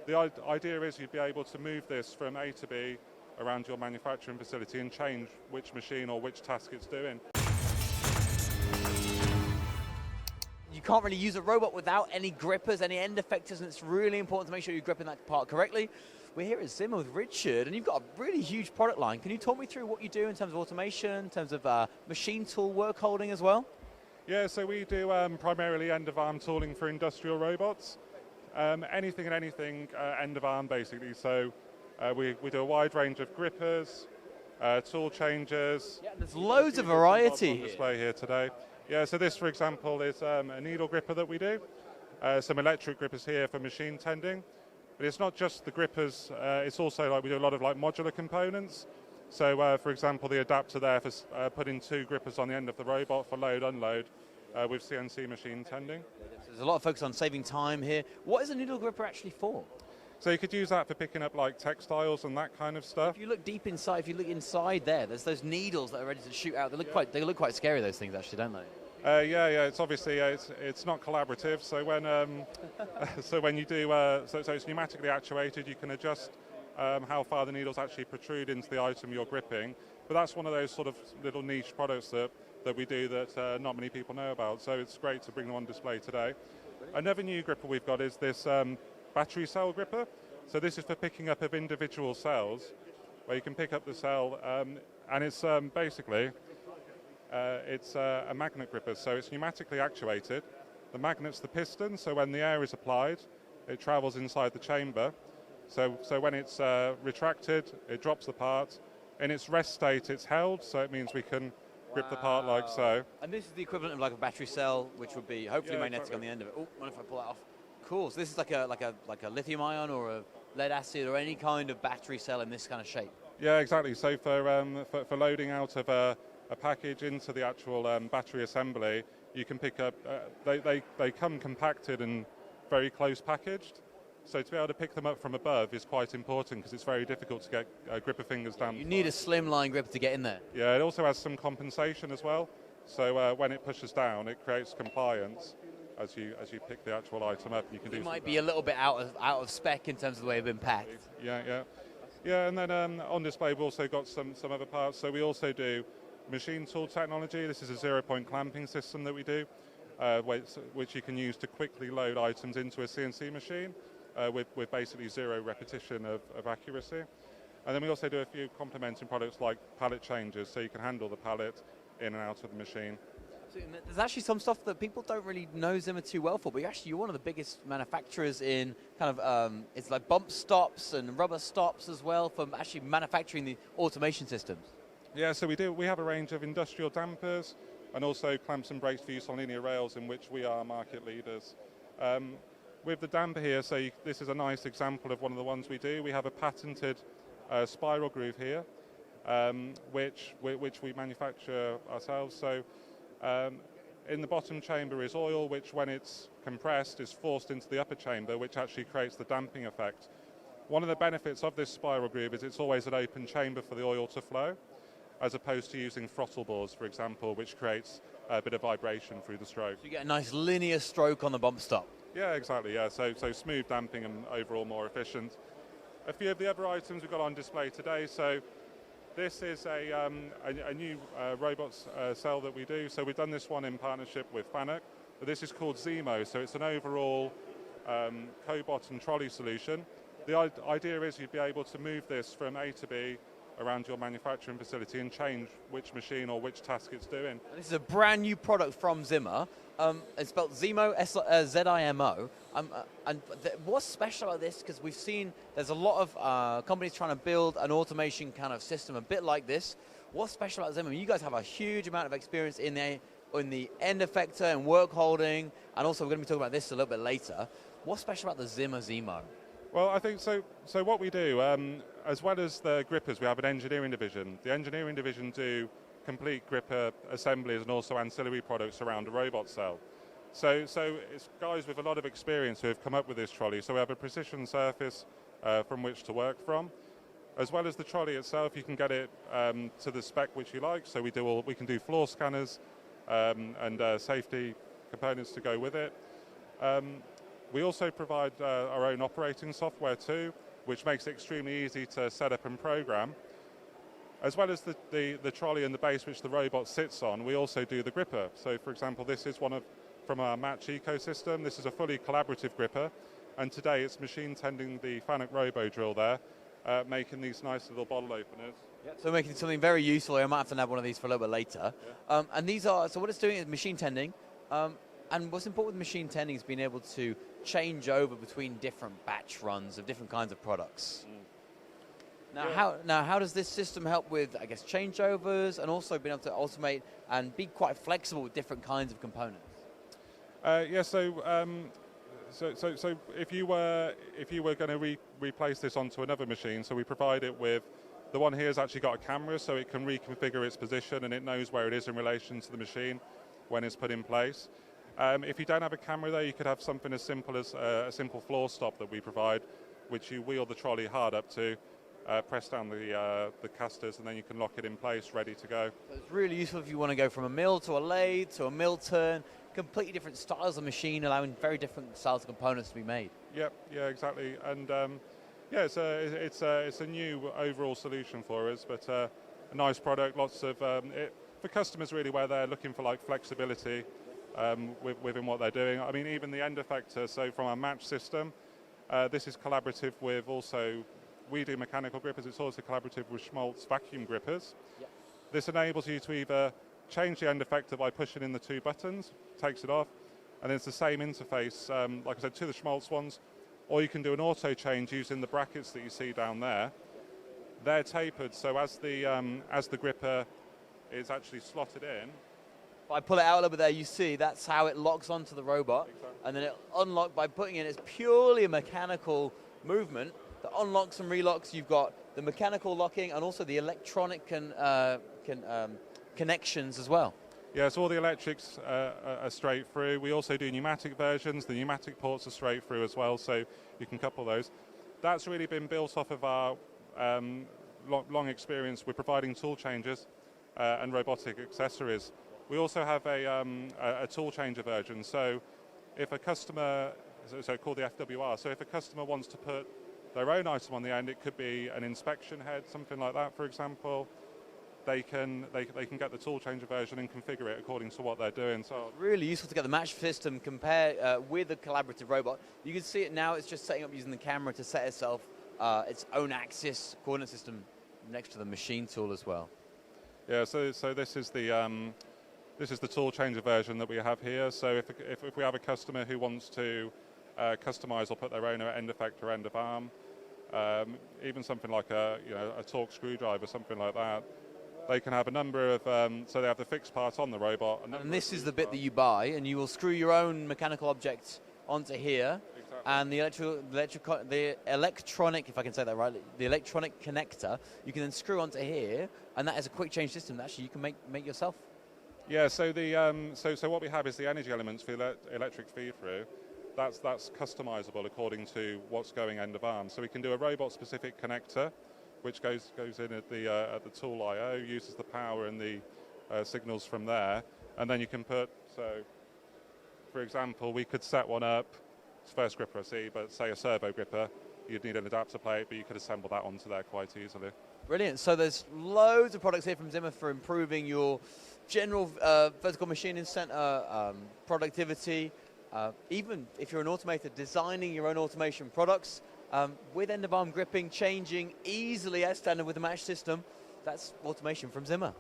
The idea is you'd be able to move this from A to B around your manufacturing facility and change which machine or which task it's doing. You can't really use a robot without any grippers, any end effectors, and it's really important to make sure you're gripping that part correctly. We're here at Zimmer with Richard, and you've got a really huge product line. Can you talk me through what you do in terms of automation, in terms of machine tool work holding as well? Yeah, so we do primarily end-of-arm tooling for industrial robots. Anything and anything end-of-arm, basically. So we do a wide range of grippers, tool changers. Yeah, there's loads of variety on display here today. Yeah, so this, for example, is a needle gripper that we do. Some electric grippers here for machine tending. But it's not just the grippers, it's also like we do a lot of like modular components. So, for example, the adapter there for putting 2 grippers on the end of the robot for load, unload with CNC machine tending. There's a lot of focus on saving time here. What is a needle gripper actually for? So you could use that for picking up like textiles and that kind of stuff. If you look deep inside, if you look inside there's those needles that are ready to shoot out. They look quite scary, those things actually, don't they? Yeah. It's obviously it's not collaborative. So when when you do so it's pneumatically actuated. You can adjust how far the needles actually protrude into the item you're gripping. But that's one of those sort of little niche products that we do that not many people know about. So it's great to bring them on display today. Another new gripper we've got is this battery cell gripper. So this is for picking up of individual cells, where you can pick up the cell, and it's basically it's a magnet gripper. So it's pneumatically actuated. The magnet's the piston, so when the air is applied, it travels inside the chamber. So when it's retracted, it drops the part. In its rest state, it's held, so it means we can grip the part like so. And this is the equivalent of like a battery cell, which would be hopefully magnetic exactly on the end of it. Oh, what if I pull that off? Cool. So this is like a lithium ion or a lead acid or any kind of battery cell in this kind of shape. Yeah, exactly. So for loading out of a package into the actual battery assembly, you can pick up. They come compacted and very close packaged. So to be able to pick them up from above is quite important because it's very difficult to get gripper fingers down. You need a slimline gripper to get in there. Yeah, it also has some compensation as well. So when it pushes down, it creates compliance as you pick the actual item up. You can do. It might be a little bit out of spec in terms of the way it's been packed. Yeah. And then on display we've also got some other parts. So we also do machine tool technology. This is a 0-point clamping system that we do, which you can use to quickly load items into a CNC machine. With basically 0 repetition of accuracy. And then we also do a few complementing products like pallet changers, so you can handle the pallet in and out of the machine. There's actually some stuff that people don't really know Zimmer too well for, but you're one of the biggest manufacturers in kind of, it's like bump stops and rubber stops as well for actually manufacturing the automation systems. Yeah, so we have a range of industrial dampers and also clamps and brakes for use on linear rails, in which we are market leaders. With the damper here, so this is a nice example of one of the ones we do. We have a patented spiral groove here, which we manufacture ourselves. So in the bottom chamber is oil, which when it's compressed is forced into the upper chamber, which actually creates the damping effect. One of the benefits of this spiral groove is it's always an open chamber for the oil to flow, as opposed to using throttle bores, for example, which creates a bit of vibration through the stroke. So you get a nice linear stroke on the bump stop. Yeah, exactly, yeah. So smooth damping and overall more efficient. A few of the other items we've got on display today. So this is a new robots cell that we do. So we've done this one in partnership with FANUC. But this is called ZiMo. So it's an overall cobot and trolley solution. The idea is you'd be able to move this from A to B around your manufacturing facility and change which machine or which task it's doing. And this is a brand new product from Zimmer. It's spelled Zemo, Z-I-M-O. What's special about this? Because we've seen there's a lot of companies trying to build an automation kind of system a bit like this. What's special about Zimmer? You guys have a huge amount of experience in the end effector and work holding, and also we're going to be talking about this a little bit later. What's special about the Zimmer Zemo? Well, I think so what we do, as well as the grippers, we have an engineering division. The engineering division do complete gripper assemblies and also ancillary products around a robot cell. So it's guys with a lot of experience who have come up with this trolley. So we have a precision surface from which to work from. As well as the trolley itself, you can get it to the spec which you like. So we can do floor scanners and safety components to go with it. We also provide our own operating software too, which makes it extremely easy to set up and program. As well as the trolley and the base which the robot sits on, we also do the gripper. So for example, this is from our Match ecosystem. This is a fully collaborative gripper, and today it's machine tending the FANUC Robo drill there, making these nice little bottle openers. Yep. So making something very useful. I might have to have one of these for a little bit later. Yeah. And these are, so what it's doing is machine tending, and what's important with machine tending is being able to change over between different batch runs of different kinds of products. Now, how does this system help with, I guess, changeovers, and also being able to automate and be quite flexible with different kinds of components? So if you were going to replace this onto another machine, so we provide it with, the one here has actually got a camera, so it can reconfigure its position and it knows where it is in relation to the machine when it's put in place. If you don't have a camera there, you could have something as simple as a simple floor stop that we provide, which you wheel the trolley hard up to, press down the casters, and then you can lock it in place, ready to go. So it's really useful if you want to go from a mill to a lathe to a mill turn, completely different styles of machine, allowing very different styles of components to be made. Yep, yeah, exactly. And it's a new overall solution for us, but a nice product. Lots of for customers really, where they're looking for like flexibility within what they're doing. I mean, even the end effector. So from our Match system, this is collaborative with also. We do mechanical grippers. It's also collaborative with Schmaltz vacuum grippers. Yep. This enables you to either change the end effector by pushing in the two buttons, takes it off, and it's the same interface, like I said, to the Schmaltz ones, or you can do an auto change using the brackets that you see down there. They're tapered, so as the gripper is actually slotted in. If I pull it out a little bit there, you see that's how it locks onto the robot, exactly. And then it unlocks by putting in. It's purely a mechanical movement that unlocks and relocks. You've got the mechanical locking and also the electronic connections as well. Yeah, so all the electrics are straight through. We also do pneumatic versions. The pneumatic ports are straight through as well, so you can couple those. That's really been built off of our long experience with providing tool changers and robotic accessories. We also have a tool changer version. So if a customer, so called the FWR, so if a customer wants to put their own item on the end, it could be an inspection head, something like that, for example. They can get the tool changer version and configure it according to what they're doing. So it's really useful to get the Match system compared with a collaborative robot. You can see it now. It's just setting up using the camera to set itself its own axis coordinate system next to the machine tool as well. Yeah. So this is the tool changer version that we have here. So if we have a customer who wants to customize or put their own end effector, end of arm, even something like a torque screwdriver, something like that. They can have a number of, so they have the fixed part on the robot. And this is the bit that you buy, and you will screw your own mechanical object onto here. Exactly. And the electronic, if I can say that right, the electronic connector, you can then screw onto here, and that is a quick change system that actually you can make yourself. Yeah, so so what we have is the energy elements for the electric feed-through. That's customizable according to what's going end of arm. So we can do a robot-specific connector, which goes in at the tool I/O, uses the power and the signals from there, and then you can put. So, for example, we could set one up. It's first gripper I see, but say a servo gripper, you'd need an adapter plate, but you could assemble that onto there quite easily. Brilliant. So there's loads of products here from Zimmer for improving your general vertical machining center productivity. Even if you're an automator, designing your own automation products with end-of-arm gripping, changing easily as standard with the Match system, that's automation from Zimmer.